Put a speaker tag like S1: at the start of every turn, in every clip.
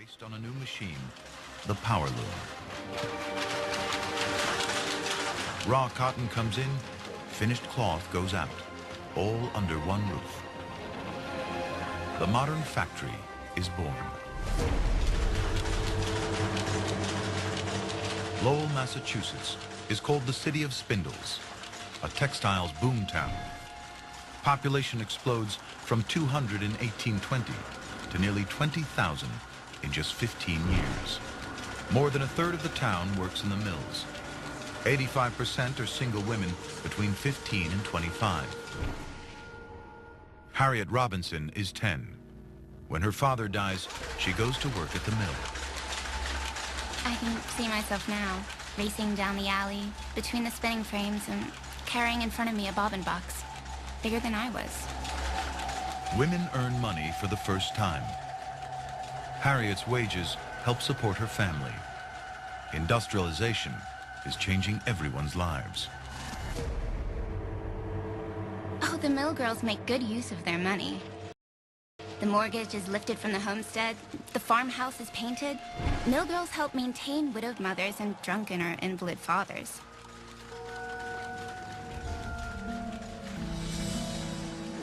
S1: based on a new machine, the power loom. Raw cotton comes in, finished cloth goes out, all under one roof. The modern factory is born. Lowell, Massachusetts is called the City of Spindles, a textiles boomtown. Population explodes from 200 in 1820 to nearly 20,000 in just 15 years. More than a third of the town works in the mills. 85% are single women between 15 and 25. Harriet Robinson is 10. When her father dies, she goes to work at the mill.
S2: I can see myself now, racing down the alley, between the spinning frames and carrying in front of me a bobbin box, bigger than I was.
S1: Women earn money for the first time. Harriet's wages help support her family. Industrialization is changing everyone's lives.
S2: Oh, the mill girls make good use of their money. The mortgage is lifted from the homestead, the farmhouse is painted. Mill girls help maintain widowed mothers and drunken or invalid fathers.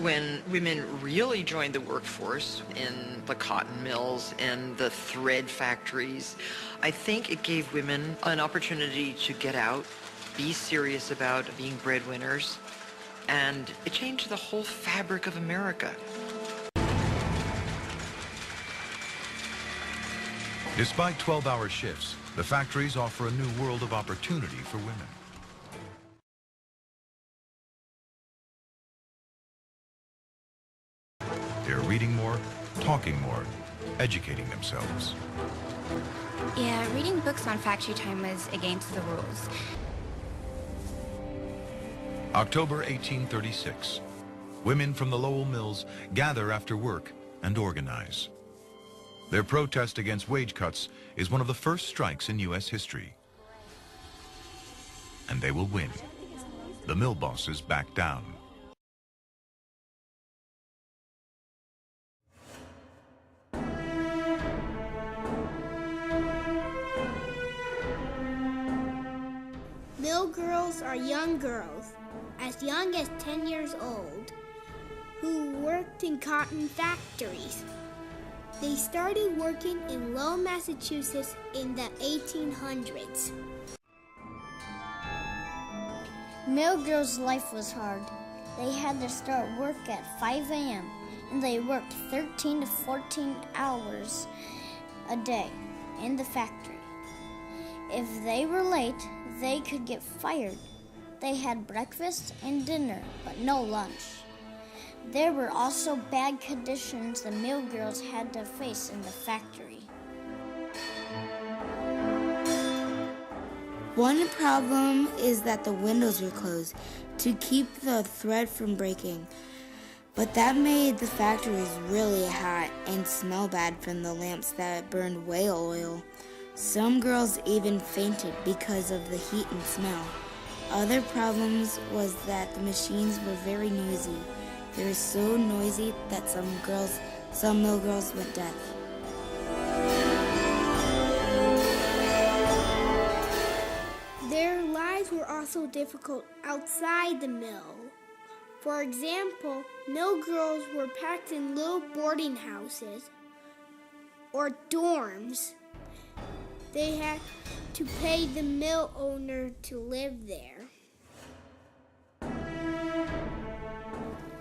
S3: When women really joined the workforce in the cotton mills and the thread factories, I think it gave women an opportunity to get out, be serious about being breadwinners, and it changed the whole fabric of America.
S1: Despite 12-hour shifts, the factories offer a new world of opportunity for women. They're reading more, talking more, educating themselves.
S2: Yeah, reading books on factory time was against the rules.
S1: October 1836. Women from the Lowell mills gather after work and organize. Their protest against wage cuts is one of the first strikes in U.S. history. And they will win. The mill bosses back down.
S4: Mill girls are young girls, as young as 10 years old, who worked in cotton factories. They started working in Lowell, Massachusetts in the 1800s.
S5: Mill girls' life was hard. They had to start work at 5 a.m. and they worked 13 to 14 hours a day in the factory. If they were late, they could get fired. They had breakfast and dinner, but no lunch. There were also bad conditions the mill girls had to face in the factory.
S6: One problem is that the windows were closed to keep the thread from breaking. But that made the factories really hot and smell bad from the lamps that burned whale oil. Some girls even fainted because of the heat and smell. Other problems was that the machines were very noisy. They were so noisy that some mill girls went deaf.
S4: Their lives were also difficult outside the mill. For example, mill girls were packed in little boarding houses or dorms. They had to pay the mill owner to live there.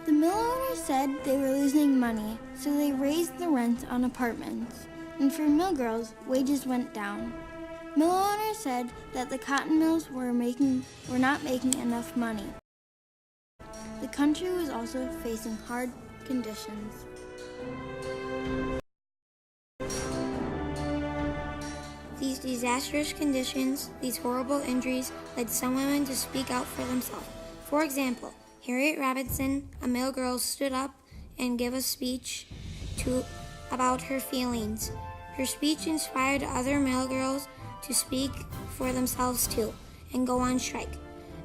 S7: The mill owner said they were losing money, so they raised the rent on apartments. And for mill girls, wages went down. Mill owner said that the cotton mills were not making enough money. The country was also facing hard conditions. These disastrous conditions, these horrible injuries, led some women to speak out for themselves. For example, Harriet Robinson, a mill girl, stood up and gave a speech about her feelings. Her speech inspired other mill girls to speak for themselves too and go on strike.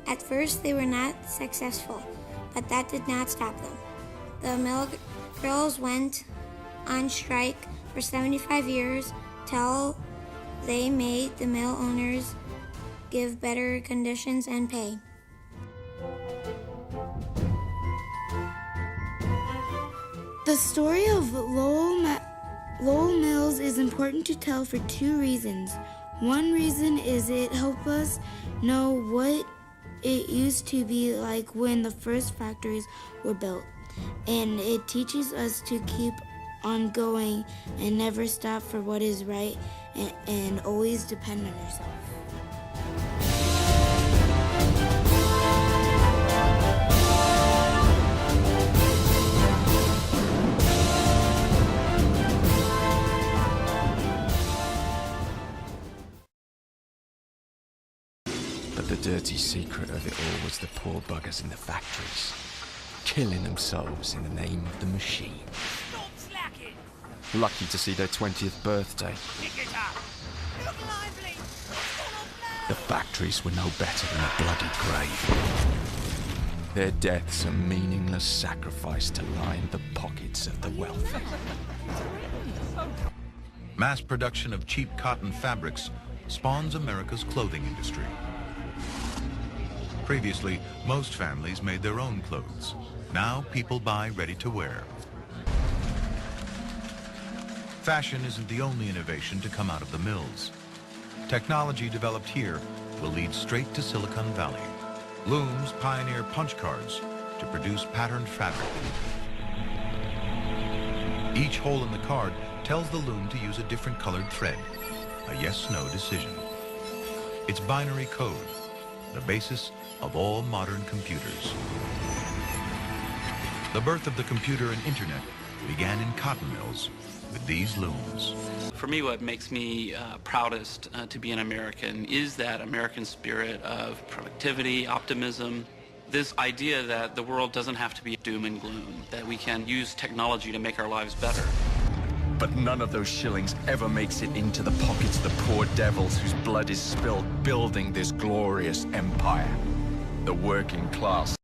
S7: At first, they were not successful, but that did not stop them. The mill girls went on strike for 75 years till they made the mill owners give better conditions and pay.
S6: The story of Lowell Mills is important to tell for two reasons. One reason is it helps us know what it used to be like when the first factories were built. And it teaches us to keep on going and never stop for what is right and always depend on yourself.
S8: But the dirty secret of it all was the poor buggers in the factories, killing themselves in the name of the machine.
S9: Stop slacking!
S8: Lucky to see their 20th birthday.
S9: Pick it up! Look lively!
S8: The factories were no better than a bloody grave. Their deaths a meaningless sacrifice to line the pockets of the wealthy.
S1: Mass production of cheap cotton fabrics spawns America's clothing industry. Previously, most families made their own clothes. Now people buy ready-to-wear. Fashion isn't the only innovation to come out of the mills. Technology developed here will lead straight to Silicon Valley. Looms pioneer punch cards to produce patterned fabric. Each hole in the card tells the loom to use a different colored thread, a yes-no decision. It's binary code, the basis of all modern computers. The birth of the computer and internet began in cotton mills with these looms.
S10: For me, what makes me proudest to be an American is that American spirit of productivity, optimism, this idea that the world doesn't have to be doom and gloom, that we can use technology to make our lives better.
S8: But none of those shillings ever makes it into the pockets of the poor devils whose blood is spilled building this glorious empire. The working class.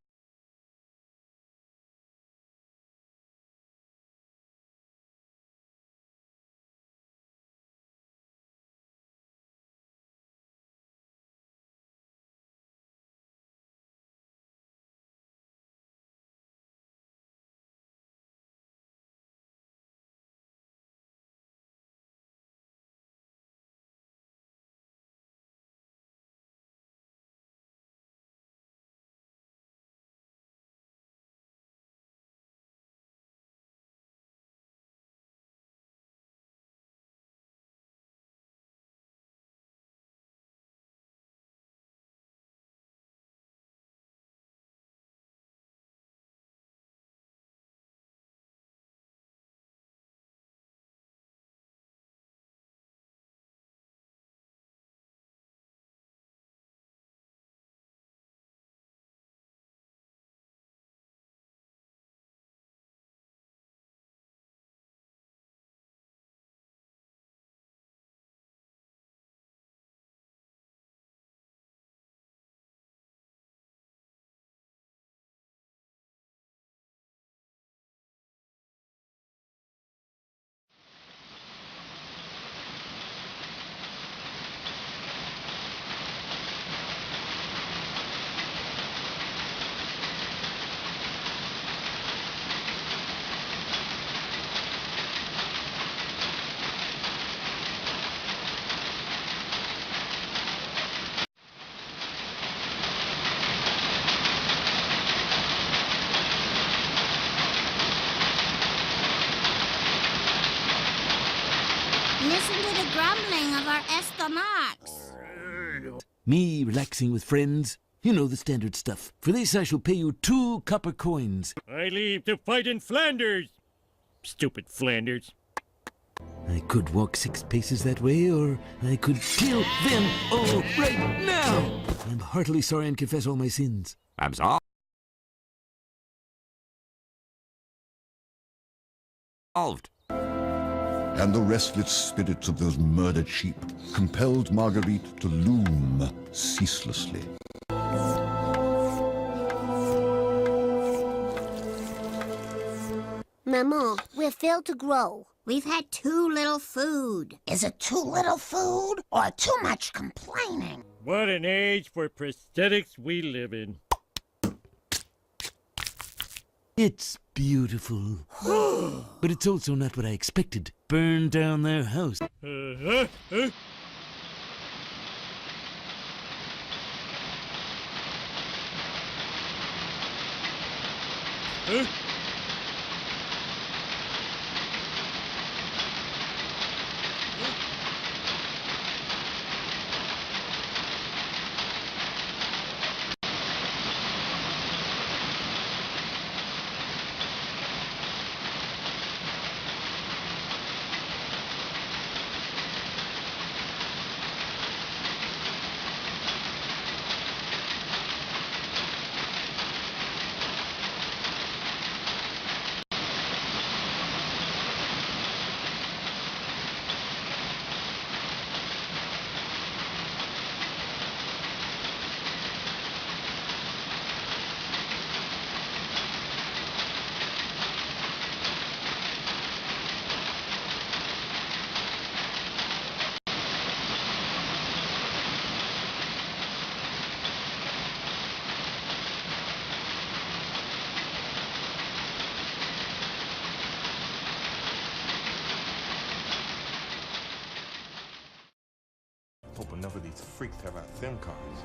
S5: Listen to the grumbling of our stomachs.
S11: Me relaxing with friends. You know the standard stuff. For this I shall pay you 2 copper coins.
S9: I leave to fight in Flanders. Stupid Flanders.
S11: I could walk 6 paces that way, or I could kill them all right now. I'm heartily sorry and confess all my sins.
S8: I'm sorry. Solved.
S12: And the restless spirits of those murdered sheep compelled Marguerite to loom ceaselessly.
S13: Maman, we're failed to grow. We've had too little food.
S14: Is it too little food or too much complaining?
S9: What an age for prosthetics we live in.
S11: It's beautiful. But it's also not what I expected. Burn down their house.
S15: Hope enough of these freaks have our SIM cards.